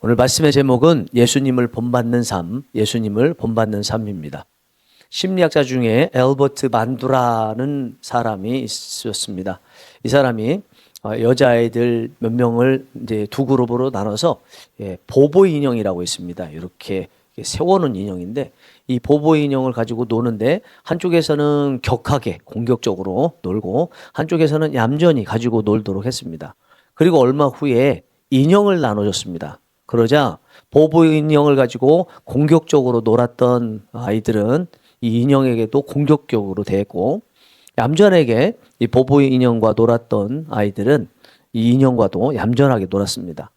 오늘 말씀의 제목은 예수님을 본받는 삶, 예수님을 본받는 삶입니다. 심리학자 중에 엘버트 반두라는 사람이 있었습니다. 이 사람이 여자아이들 몇 명을 이제 두 그룹으로 나눠서 보보 인형이라고 있습니다. 이렇게 세워놓은 인형인데 이 보보 인형을 가지고 노는데 한쪽에서는 격하게 공격적으로 놀고 한쪽에서는 얌전히 가지고 놀도록 했습니다. 그리고 얼마 후에 인형을 나눠줬습니다. 그러자 보보 인형을 가지고 공격적으로 놀았던 아이들은 이 인형에게도 공격적으로 대했고 얌전하게 이 보보 인형과 놀았던 아이들은 이 인형과도 얌전하게 놀았습니다.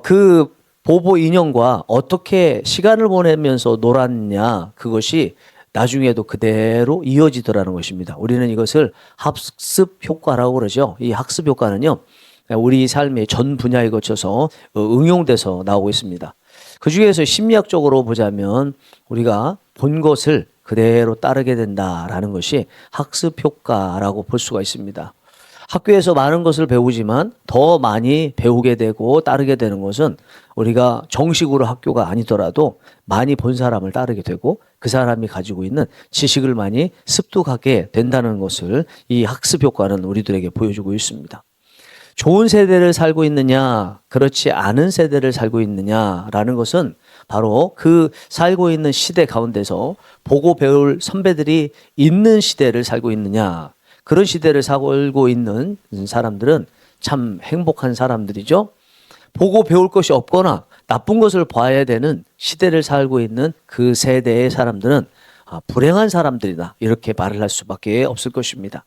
그 보보 인형과 어떻게 시간을 보내면서 놀았냐, 그것이 나중에도 그대로 이어지더라는 것입니다. 우리는 이것을 학습 효과라고 그러죠. 이 학습 효과는요, 우리 삶의 전 분야에 거쳐서 응용돼서 나오고 있습니다. 그 중에서 심리학적으로 보자면 우리가 본 것을 그대로 따르게 된다라는 것이 학습 효과라고 볼 수가 있습니다. 학교에서 많은 것을 배우지만 더 많이 배우게 되고 따르게 되는 것은 우리가 정식으로 학교가 아니더라도 많이 본 사람을 따르게 되고 그 사람이 가지고 있는 지식을 많이 습득하게 된다는 것을 이 학습 효과는 우리들에게 보여주고 있습니다. 좋은 세대를 살고 있느냐, 그렇지 않은 세대를 살고 있느냐라는 것은 바로 그 살고 있는 시대 가운데서 보고 배울 선배들이 있는 시대를 살고 있느냐, 그런 시대를 살고 있는 사람들은 참 행복한 사람들이죠. 보고 배울 것이 없거나 나쁜 것을 봐야 되는 시대를 살고 있는 그 세대의 사람들은 불행한 사람들이다, 이렇게 말을 할 수밖에 없을 것입니다.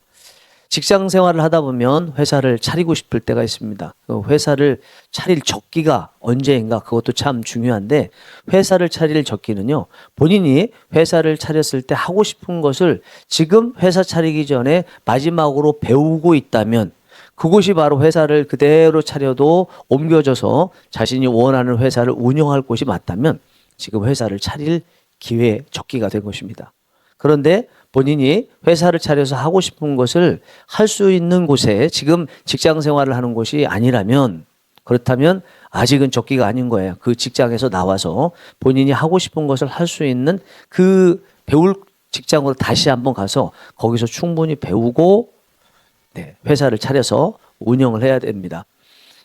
직장 생활을 하다 보면 회사를 차리고 싶을 때가 있습니다. 회사를 차릴 적기가 언제인가, 그것도 참 중요한데 회사를 차릴 적기는요, 본인이 회사를 차렸을 때 하고 싶은 것을 지금 회사 차리기 전에 마지막으로 배우고 있다면 그곳이 바로 회사를 그대로 차려도 옮겨져서 자신이 원하는 회사를 운영할 곳이 맞다면 지금 회사를 차릴 기회, 적기가 된 것입니다. 그런데 본인이 회사를 차려서 하고 싶은 것을 할 수 있는 곳에 지금 직장 생활을 하는 곳이 아니라면, 그렇다면 아직은 적기가 아닌 거예요. 그 직장에서 나와서 본인이 하고 싶은 것을 할 수 있는 그 배울 직장으로 다시 한번 가서 거기서 충분히 배우고 회사를 차려서 운영을 해야 됩니다.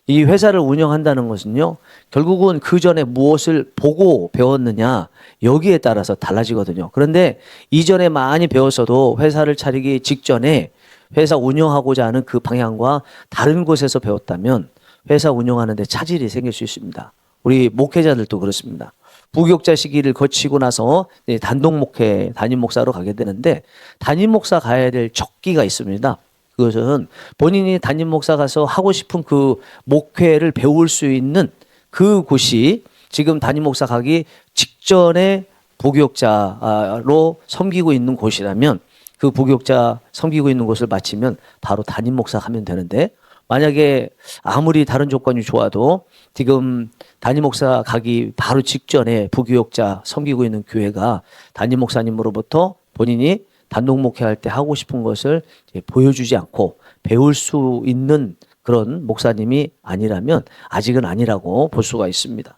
이 회사를 운영한다는 것은요, 결국은 그 전에 무엇을 보고 배웠느냐, 여기에 따라서 달라지거든요. 그런데 이전에 많이 배웠어도 회사를 차리기 직전에 회사 운영하고자 하는 그 방향과 다른 곳에서 배웠다면 회사 운영하는 데 차질이 생길 수 있습니다. 우리 목회자들도 그렇습니다. 부교육자 시기를 거치고 나서 단독 목회, 담임 목사로 가게 되는데 담임 목사 가야 될 적기가 있습니다. 그것은 본인이 담임 목사 가서 하고 싶은 그 목회를 배울 수 있는 그 곳이 지금 담임 목사 가기 직전에 부교육자로 섬기고 있는 곳이라면 그 부교육자 섬기고 있는 곳을 마치면 바로 담임 목사 가면 되는데, 만약에 아무리 다른 조건이 좋아도 지금 담임 목사 가기 바로 직전에 부교육자 섬기고 있는 교회가 담임 목사님으로부터 본인이 단독 목회할 때 하고 싶은 것을 보여주지 않고 배울 수 있는 그런 목사님이 아니라면 아직은 아니라고 볼 수가 있습니다.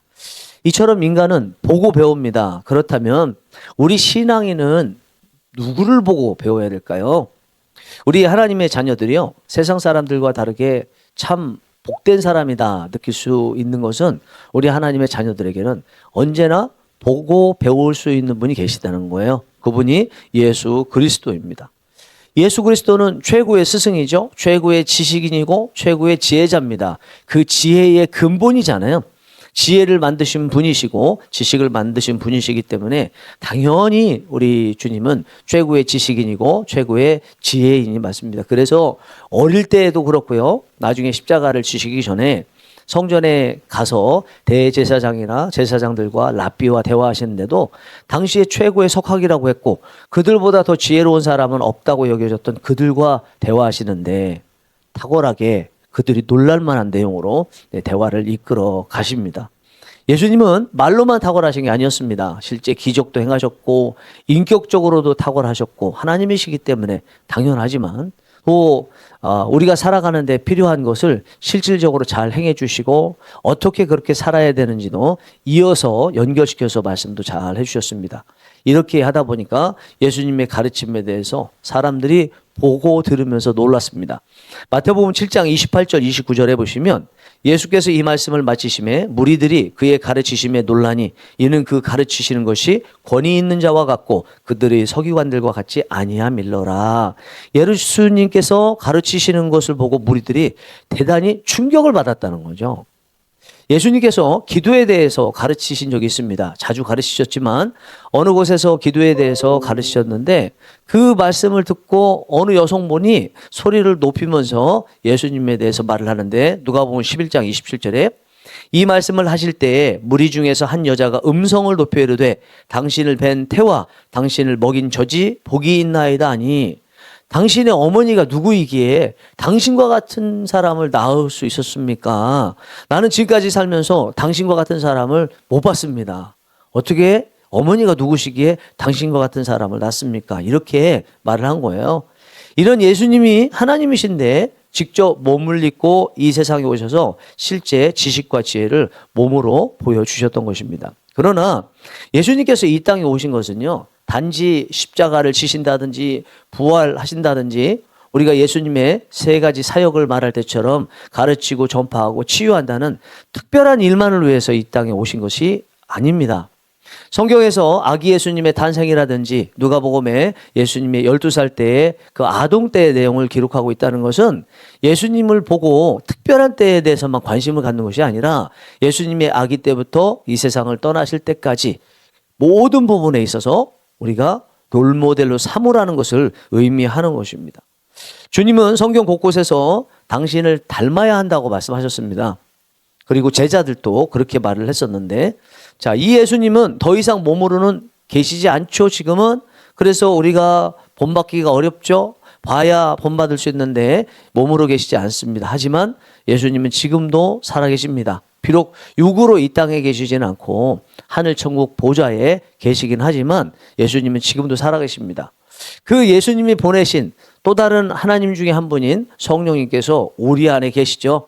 이처럼 인간은 보고 배웁니다. 그렇다면 우리 신앙인은 누구를 보고 배워야 될까요? 우리 하나님의 자녀들이요, 세상 사람들과 다르게 참 복된 사람이다 느낄 수 있는 것은 우리 하나님의 자녀들에게는 언제나 보고 배울 수 있는 분이 계시다는 거예요. 그분이 예수 그리스도입니다. 예수 그리스도는 최고의 스승이죠. 최고의 지식인이고 최고의 지혜자입니다. 그 지혜의 근본이잖아요. 지혜를 만드신 분이시고 지식을 만드신 분이시기 때문에 당연히 우리 주님은 최고의 지식인이고 최고의 지혜인이 맞습니다. 그래서 어릴 때에도 그렇고요, 나중에 십자가를 지시기 전에 성전에 가서 대제사장이나 제사장들과 랍비와 대화하시는데도 당시에 최고의 석학이라고 했고 그들보다 더 지혜로운 사람은 없다고 여겨졌던 그들과 대화하시는데 탁월하게 그들이 놀랄만한 내용으로 대화를 이끌어 가십니다. 예수님은 말로만 탁월하신 게 아니었습니다. 실제 기적도 행하셨고 인격적으로도 탁월하셨고 하나님이시기 때문에 당연하지만 또 우리가 살아가는데 필요한 것을 실질적으로 잘 행해 주시고 어떻게 그렇게 살아야 되는지도 이어서 연결시켜서 말씀도 잘 해주셨습니다. 이렇게 하다 보니까 예수님의 가르침에 대해서 사람들이 보고 들으면서 놀랐습니다. 마태복음 7장 28절 29절에 보시면 예수께서 이 말씀을 마치심에 무리들이 그의 가르치심에 놀라니 이는 그 가르치시는 것이 권위 있는 자와 같고 그들의 서기관들과 같지 아니함일러라. 예수님께서 가르치시는 것을 보고 무리들이 대단히 충격을 받았다는 거죠. 예수님께서 기도에 대해서 가르치신 적이 있습니다. 자주 가르치셨지만 어느 곳에서 기도에 대해서 가르치셨는데 그 말씀을 듣고 어느 여성분이 소리를 높이면서 예수님에 대해서 말을 하는데 누가복음 11장 27절에 이 말씀을 하실 때에 무리 중에서 한 여자가 음성을 높여 이르되 당신을 뵌 태와 당신을 먹인 젖이 복이 있나이다 하니 당신의 어머니가 누구이기에 당신과 같은 사람을 낳을 수 있었습니까? 나는 지금까지 살면서 당신과 같은 사람을 못 봤습니다. 어떻게 어머니가 누구시기에 당신과 같은 사람을 낳습니까? 이렇게 말을 한 거예요. 이런 예수님이 하나님이신데 직접 몸을 입고 이 세상에 오셔서 실제 지식과 지혜를 몸으로 보여주셨던 것입니다. 그러나 예수님께서 이 땅에 오신 것은요, 단지 십자가를 지신다든지 부활하신다든지 우리가 예수님의 세 가지 사역을 말할 때처럼 가르치고 전파하고 치유한다는 특별한 일만을 위해서 이 땅에 오신 것이 아닙니다. 성경에서 아기 예수님의 탄생이라든지 누가복음에 예수님의 12살 때의 그 아동 때의 내용을 기록하고 있다는 것은 예수님을 보고 특별한 때에 대해서만 관심을 갖는 것이 아니라 예수님의 아기 때부터 이 세상을 떠나실 때까지 모든 부분에 있어서 우리가 롤모델로 삼으라는 것을 의미하는 것입니다. 주님은 성경 곳곳에서 당신을 닮아야 한다고 말씀하셨습니다. 그리고 제자들도 그렇게 말을 했었는데, 자, 이 예수님은 더 이상 몸으로는 계시지 않죠, 지금은. 그래서 우리가 본받기가 어렵죠. 봐야 본받을 수 있는데 몸으로 계시지 않습니다. 하지만 예수님은 지금도 살아계십니다. 비록 육으로 이 땅에 계시지는 않고 하늘 천국 보좌에 계시긴 하지만 예수님은 지금도 살아계십니다. 그 예수님이 보내신 또 다른 하나님 중에 한 분인 성령님께서 우리 안에 계시죠.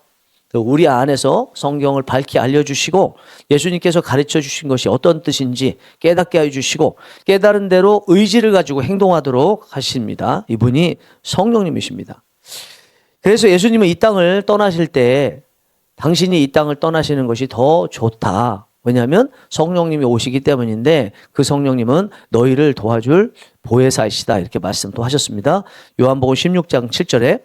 우리 안에서 성경을 밝히 알려주시고 예수님께서 가르쳐 주신 것이 어떤 뜻인지 깨닫게 해주시고 깨달은 대로 의지를 가지고 행동하도록 하십니다. 이분이 성령님이십니다. 그래서 예수님은 이 땅을 떠나실 때 당신이 이 땅을 떠나시는 것이 더 좋다. 왜냐하면 성령님이 오시기 때문인데 그 성령님은 너희를 도와줄 보혜사이시다. 이렇게 말씀도 하셨습니다. 요한복음 16장 7절에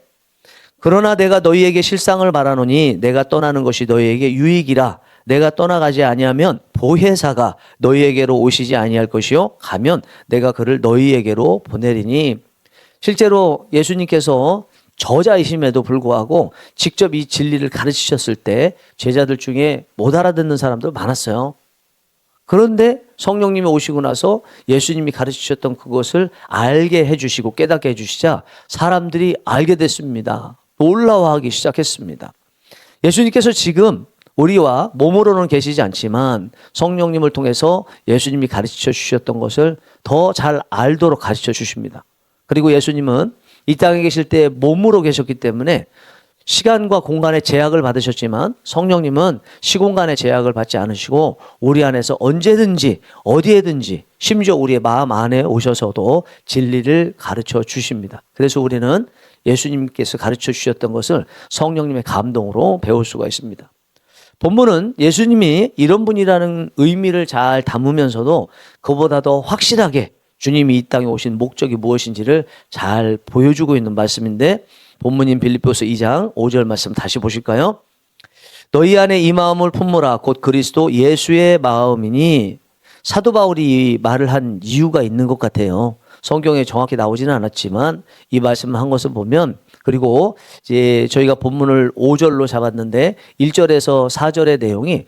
그러나 내가 너희에게 실상을 말하노니 내가 떠나는 것이 너희에게 유익이라 내가 떠나가지 아니하면 보혜사가 너희에게로 오시지 아니할 것이요 가면 내가 그를 너희에게로 보내리니. 실제로 예수님께서 저자이심에도 불구하고 직접 이 진리를 가르치셨을 때 제자들 중에 못 알아듣는 사람들 많았어요. 그런데 성령님이 오시고 나서 예수님이 가르치셨던 그것을 알게 해주시고 깨닫게 해주시자 사람들이 알게 됐습니다. 놀라워하기 시작했습니다. 예수님께서 지금 우리와 몸으로는 계시지 않지만 성령님을 통해서 예수님이 가르쳐 주셨던 것을 더 잘 알도록 가르쳐 주십니다. 그리고 예수님은 이 땅에 계실 때 몸으로 계셨기 때문에 시간과 공간의 제약을 받으셨지만 성령님은 시공간의 제약을 받지 않으시고 우리 안에서 언제든지 어디에든지 심지어 우리의 마음 안에 오셔서도 진리를 가르쳐 주십니다. 그래서 우리는 예수님께서 가르쳐 주셨던 것을 성령님의 감동으로 배울 수가 있습니다. 본문은 예수님이 이런 분이라는 의미를 잘 담으면서도 그보다 더 확실하게 주님이 이 땅에 오신 목적이 무엇인지를 잘 보여주고 있는 말씀인데 본문인 빌립보서 2장 5절 말씀 다시 보실까요? 너희 안에 이 마음을 품으라 곧 그리스도 예수의 마음이니. 사도 바울이 이 말을 한 이유가 있는 것 같아요. 성경에 정확히 나오지는 않았지만 이 말씀을 한 것을 보면 그리고 이제 저희가 본문을 5절로 잡았는데 1절에서 4절의 내용이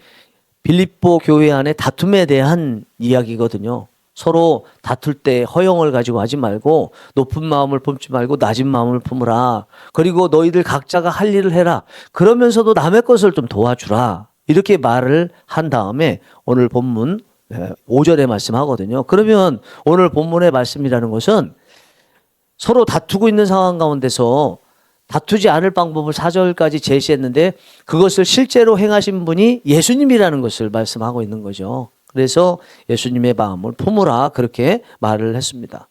빌립보 교회 안에 다툼에 대한 이야기거든요. 서로 다툴 때 허영을 가지고 하지 말고 높은 마음을 품지 말고 낮은 마음을 품으라. 그리고 너희들 각자가 할 일을 해라. 그러면서도 남의 것을 좀 도와주라. 이렇게 말을 한 다음에 오늘 본문 5절에 말씀하거든요. 그러면 오늘 본문의 말씀이라는 것은 서로 다투고 있는 상황 가운데서 다투지 않을 방법을 4절까지 제시했는데 그것을 실제로 행하신 분이 예수님이라는 것을 말씀하고 있는 거죠. 그래서 예수님의 마음을 품으라 그렇게 말을 했습니다.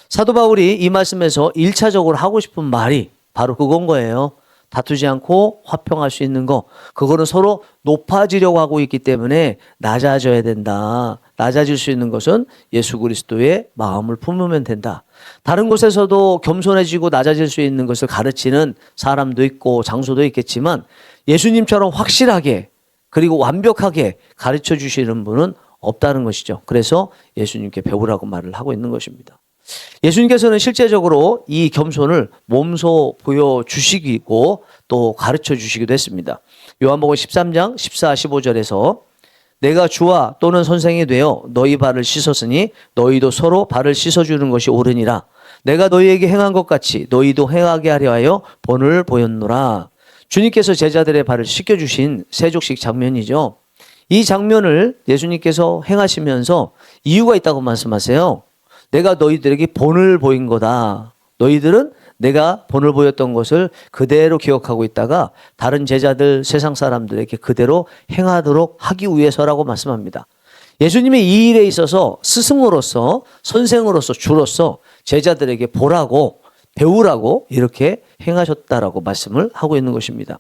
사도 바울이 이 말씀에서 1차적으로 하고 싶은 말이 바로 그건 거예요. 다투지 않고 화평할 수 있는 거. 그거는 서로 높아지려고 하고 있기 때문에 낮아져야 된다. 낮아질 수 있는 것은 예수 그리스도의 마음을 품으면 된다. 다른 곳에서도 겸손해지고 낮아질 수 있는 것을 가르치는 사람도 있고 장소도 있겠지만 예수님처럼 확실하게 그리고 완벽하게 가르쳐 주시는 분은 없다는 것이죠. 그래서 예수님께 배우라고 말을 하고 있는 것입니다. 예수님께서는 실제적으로 이 겸손을 몸소 보여주시고 또 가르쳐 주시기도 했습니다. 요한복음 13장 14, 15절에서 내가 주와 또는 선생이 되어 너희 발을 씻었으니 너희도 서로 발을 씻어주는 것이 옳으니라. 내가 너희에게 행한 것 같이 너희도 행하게 하려 하여 본을 보였노라. 주님께서 제자들의 발을 씻겨주신 세족식 장면이죠. 이 장면을 예수님께서 행하시면서 이유가 있다고 말씀하세요. 내가 너희들에게 본을 보인 거다. 너희들은 내가 본을 보였던 것을 그대로 기억하고 있다가 다른 제자들, 세상 사람들에게 그대로 행하도록 하기 위해서라고 말씀합니다. 예수님의 이 일에 있어서 스승으로서, 선생으로서, 주로서 제자들에게 보라고, 배우라고 이렇게 행하셨다라고 말씀을 하고 있는 것입니다.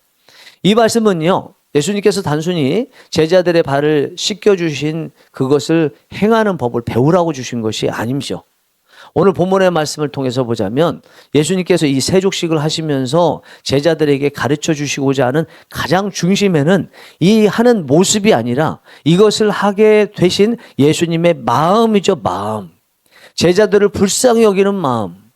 이 말씀은요, 예수님께서 단순히 제자들의 발을 씻겨주신 그것을 행하는 법을 배우라고 주신 것이 아니죠. 오늘 본문의 말씀을 통해서 보자면 예수님께서 이 세족식을 하시면서 제자들에게 가르쳐 주시고자 하는 가장 중심에는 이 하는 모습이 아니라 이것을 하게 되신 예수님의 마음이죠. 마음. 제자들을 불쌍히 여기는 마음.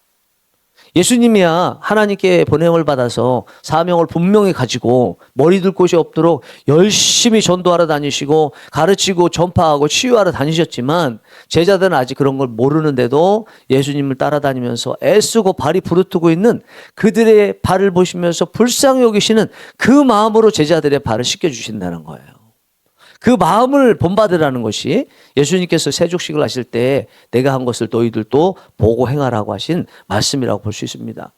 예수님이야 하나님께 보냄을 받아서 사명을 분명히 가지고 머리 둘 곳이 없도록 열심히 전도하러 다니시고 가르치고 전파하고 치유하러 다니셨지만 제자들은 아직 그런 걸 모르는데도 예수님을 따라다니면서 애쓰고 발이 부르트고 있는 그들의 발을 보시면서 불쌍히 여기시는 그 마음으로 제자들의 발을 씻겨주신다는 거예요. 그 마음을 본받으라는 것이 예수님께서 세족식을 하실 때 내가 한 것을 너희들도 보고 행하라고 하신 말씀이라고 볼 수 있습니다.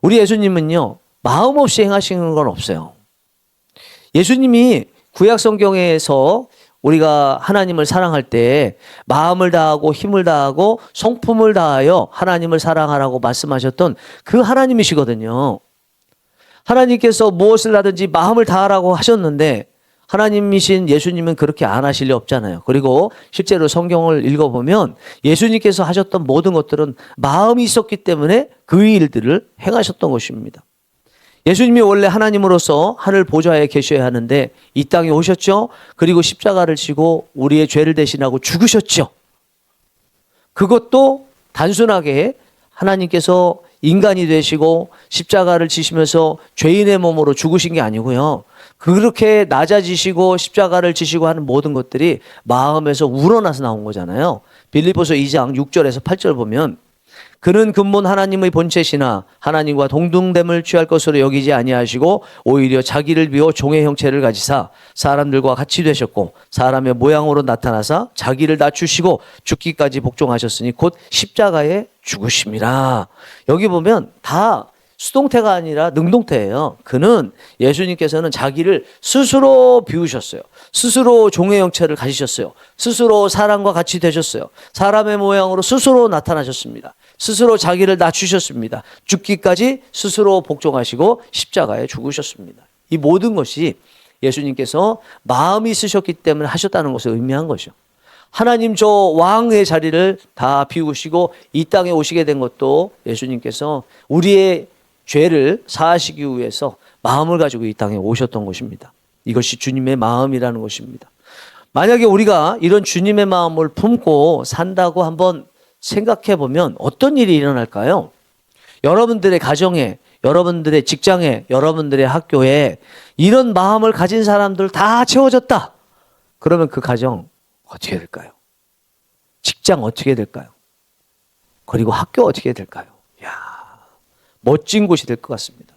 우리 예수님은요, 마음 없이 행하시는 건 없어요. 예수님이 구약 성경에서 우리가 하나님을 사랑할 때 마음을 다하고 힘을 다하고 성품을 다하여 하나님을 사랑하라고 말씀하셨던 그 하나님이시거든요. 하나님께서 무엇을 하든지 마음을 다하라고 하셨는데 하나님이신 예수님은 그렇게 안 하실 리 없잖아요. 그리고 실제로 성경을 읽어보면 예수님께서 하셨던 모든 것들은 마음이 있었기 때문에 그 일들을 행하셨던 것입니다. 예수님이 원래 하나님으로서 하늘 보좌에 계셔야 하는데 이 땅에 오셨죠. 그리고 십자가를 지고 우리의 죄를 대신하고 죽으셨죠. 그것도 단순하게 하나님께서 인간이 되시고 십자가를 지시면서 죄인의 몸으로 죽으신 게 아니고요. 그렇게 낮아지시고 십자가를 지시고 하는 모든 것들이 마음에서 우러나서 나온 거잖아요. 빌립보서 2장 6절에서 8절 보면 그는 근본 하나님의 본체시나 하나님과 동등됨을 취할 것으로 여기지 아니하시고 오히려 자기를 비워 종의 형체를 가지사 사람들과 같이 되셨고 사람의 모양으로 나타나사 자기를 낮추시고 죽기까지 복종하셨으니 곧 십자가에 죽으심이라. 여기 보면 다 수동태가 아니라 능동태예요. 그는 예수님께서는 자기를 스스로 비우셨어요. 스스로 종의 형체를 가지셨어요. 스스로 사람과 같이 되셨어요. 사람의 모양으로 스스로 나타나셨습니다. 스스로 자기를 낮추셨습니다. 죽기까지 스스로 복종하시고 십자가에 죽으셨습니다. 이 모든 것이 예수님께서 마음이 있으셨기 때문에 하셨다는 것을 의미한 것이죠. 하나님 저 왕의 자리를 다 비우시고 이 땅에 오시게 된 것도 예수님께서 우리의 죄를 사하시기 위해서 마음을 가지고 이 땅에 오셨던 것입니다. 이것이 주님의 마음이라는 것입니다. 만약에 우리가 이런 주님의 마음을 품고 산다고 한번 생각해 보면 어떤 일이 일어날까요? 여러분들의 가정에, 여러분들의 직장에, 여러분들의 학교에 이런 마음을 가진 사람들 다 채워졌다. 그러면 그 가정 어떻게 될까요? 직장 어떻게 될까요? 그리고 학교 어떻게 될까요? 멋진 곳이 될 것 같습니다.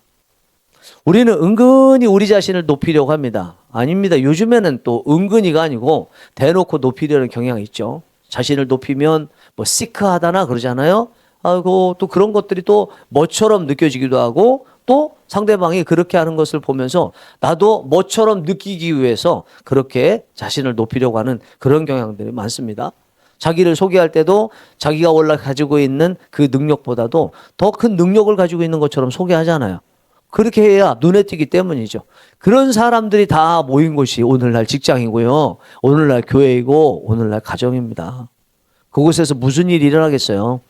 우리는 은근히 우리 자신을 높이려고 합니다. 아닙니다. 요즘에는 또 은근히가 아니고 대놓고 높이려는 경향이 있죠. 자신을 높이면 뭐 시크하다나 그러잖아요. 하고 또 그런 것들이 또 뭐처럼 느껴지기도 하고 또 상대방이 그렇게 하는 것을 보면서 나도 뭐처럼 느끼기 위해서 그렇게 자신을 높이려고 하는 그런 경향들이 많습니다. 자기를 소개할 때도 자기가 원래 가지고 있는 그 능력보다도 더 큰 능력을 가지고 있는 것처럼 소개하잖아요. 그렇게 해야 눈에 띄기 때문이죠. 그런 사람들이 다 모인 곳이 오늘날 직장이고요. 오늘날 교회이고 오늘날 가정입니다. 그곳에서 무슨 일이 일어나겠어요?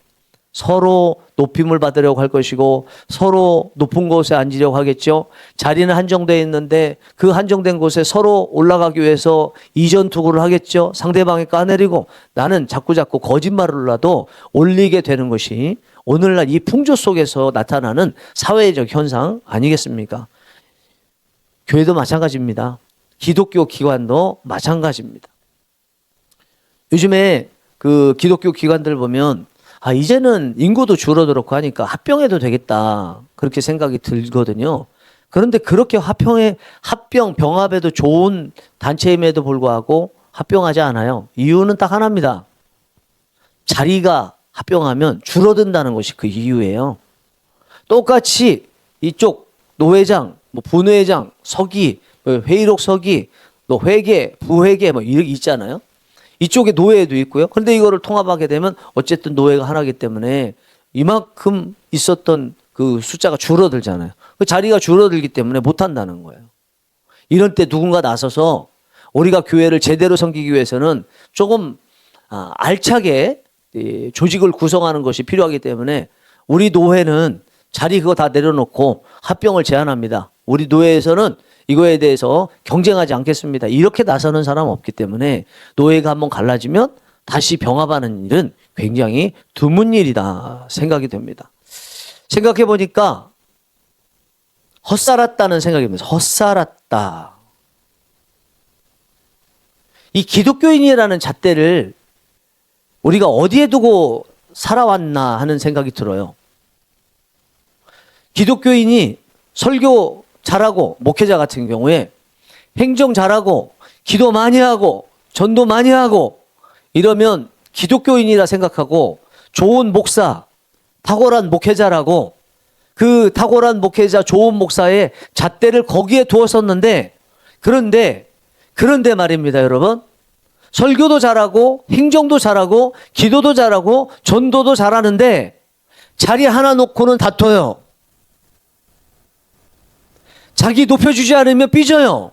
서로 높임을 받으려고 할 것이고 서로 높은 곳에 앉으려고 하겠죠. 자리는 한정되어 있는데 그 한정된 곳에 서로 올라가기 위해서 이전투구를 하겠죠. 상대방이 까내리고 나는 자꾸자꾸 거짓말을라도 올리게 되는 것이 오늘날 이 풍조 속에서 나타나는 사회적 현상 아니겠습니까? 교회도 마찬가지입니다. 기독교 기관도 마찬가지입니다. 요즘에 그 기독교 기관들 보면 이제는 인구도 줄어들었고 하니까 합병해도 되겠다. 그렇게 생각이 들거든요. 그런데 그렇게 병합에도 좋은 단체임에도 불구하고 합병하지 않아요. 이유는 딱 하나입니다. 자리가 합병하면 줄어든다는 것이 그 이유예요. 똑같이 이쪽 노회장, 분회장, 서기, 회의록 서기, 또 회계, 부회계 이렇게 있잖아요. 이쪽에 노예도 있고요. 그런데 이거를 통합하게 되면 어쨌든 노예가 하나이기 때문에 이만큼 있었던 그 숫자가 줄어들잖아요. 그 자리가 줄어들기 때문에 못한다는 거예요. 이런 때 누군가 나서서 우리가 교회를 제대로 섬기기 위해서는 조금 알차게 조직을 구성하는 것이 필요하기 때문에 우리 노회는 자리 그거 다 내려놓고 합병을 제안합니다. 우리 노회에서는 이거에 대해서 경쟁하지 않겠습니다. 이렇게 나서는 사람 없기 때문에 노예가 한번 갈라지면 다시 병합하는 일은 굉장히 드문 일이다 생각이 됩니다. 생각해 보니까 헛살았다는 생각입니다. 헛살았다. 이 기독교인이라는 잣대를 우리가 어디에 두고 살아왔나 하는 생각이 들어요. 기독교인이 설교 잘하고 목회자 같은 경우에 행정 잘하고 기도 많이 하고 전도 많이 하고 이러면 기독교인이라 생각하고 좋은 목사, 탁월한 목회자라고 그 탁월한 목회자 좋은 목사의 잣대를 거기에 두었었는데 그런데 말입니다, 여러분. 설교도 잘하고 행정도 잘하고 기도도 잘하고 전도도 잘하는데 자리 하나 놓고는 다퉈요. 자기 높여주지 않으면 삐져요.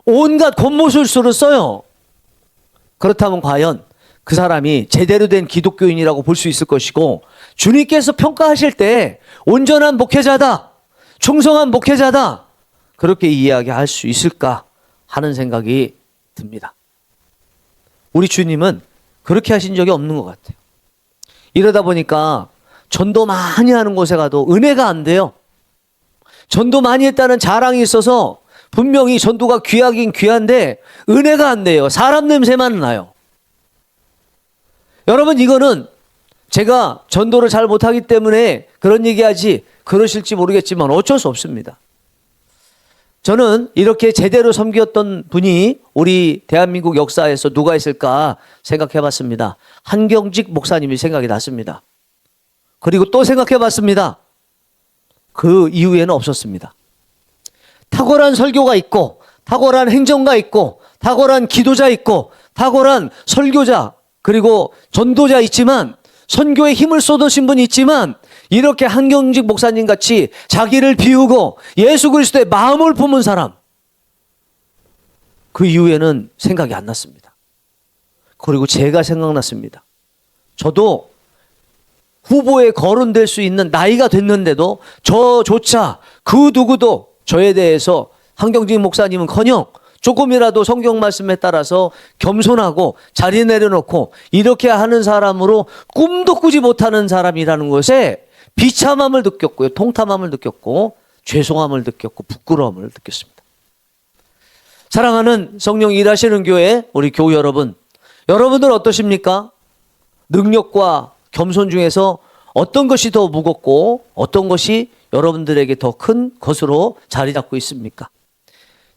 온갖 겉모술수를 써요. 그렇다면 과연 그 사람이 제대로 된 기독교인이라고 볼 수 있을 것이고 주님께서 평가하실 때 온전한 목회자다, 충성한 목회자다 그렇게 이야기할 수 있을까 하는 생각이 듭니다. 우리 주님은 그렇게 하신 적이 없는 것 같아요. 이러다 보니까 전도 많이 하는 곳에 가도 은혜가 안 돼요. 전도 많이 했다는 자랑이 있어서 분명히 전도가 귀하긴 귀한데 은혜가 안 돼요. 사람 냄새만 나요. 여러분 이거는 제가 전도를 잘 못하기 때문에 그런 얘기하지 그러실지 모르겠지만 어쩔 수 없습니다. 저는 이렇게 제대로 섬겼던 분이 우리 대한민국 역사에서 누가 있을까 생각해 봤습니다. 한경직 목사님이 생각이 났습니다. 그리고 또 생각해 봤습니다. 그 이후에는 없었습니다. 탁월한 설교가 있고 탁월한 행정가 있고 탁월한 기도자 있고 탁월한 설교자 그리고 전도자 있지만 선교에 힘을 쏟으신 분이 있지만 이렇게 한경직 목사님 같이 자기를 비우고 예수 그리스도의 마음을 품은 사람 그 이후에는 생각이 안 났습니다. 그리고 제가 생각났습니다. 저도 후보에 거론될 수 있는 나이가 됐는데도 저조차 그 누구도 저에 대해서 한경직 목사님은커녕 조금이라도 성경 말씀에 따라서 겸손하고 자리 내려놓고 이렇게 하는 사람으로 꿈도 꾸지 못하는 사람이라는 것에 비참함을 느꼈고요. 통탐함을 느꼈고 죄송함을 느꼈고 부끄러움을 느꼈습니다. 사랑하는 성령 일하시는 교회 우리 교우 여러분, 여러분들 어떠십니까? 능력과 겸손 중에서 어떤 것이 더 무겁고 어떤 것이 여러분들에게 더 큰 것으로 자리 잡고 있습니까?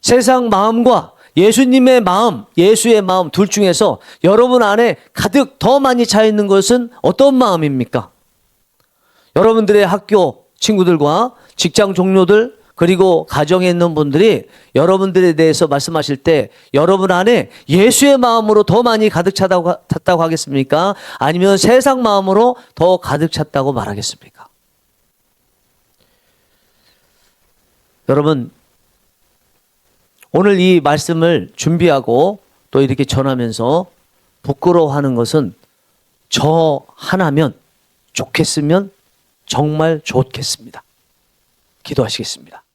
세상 마음과 예수님의 마음, 예수의 마음 둘 중에서 여러분 안에 가득 더 많이 차 있는 것은 어떤 마음입니까? 여러분들의 학교 친구들과 직장 동료들 그리고 가정에 있는 분들이 여러분들에 대해서 말씀하실 때 여러분 안에 예수의 마음으로 더 많이 가득 찼다고 하겠습니까? 아니면 세상 마음으로 더 가득 찼다고 말하겠습니까? 여러분, 오늘 이 말씀을 준비하고 또 이렇게 전하면서 부끄러워하는 것은 저 하나면 좋겠으면 정말 좋겠습니다. 기도하시겠습니다.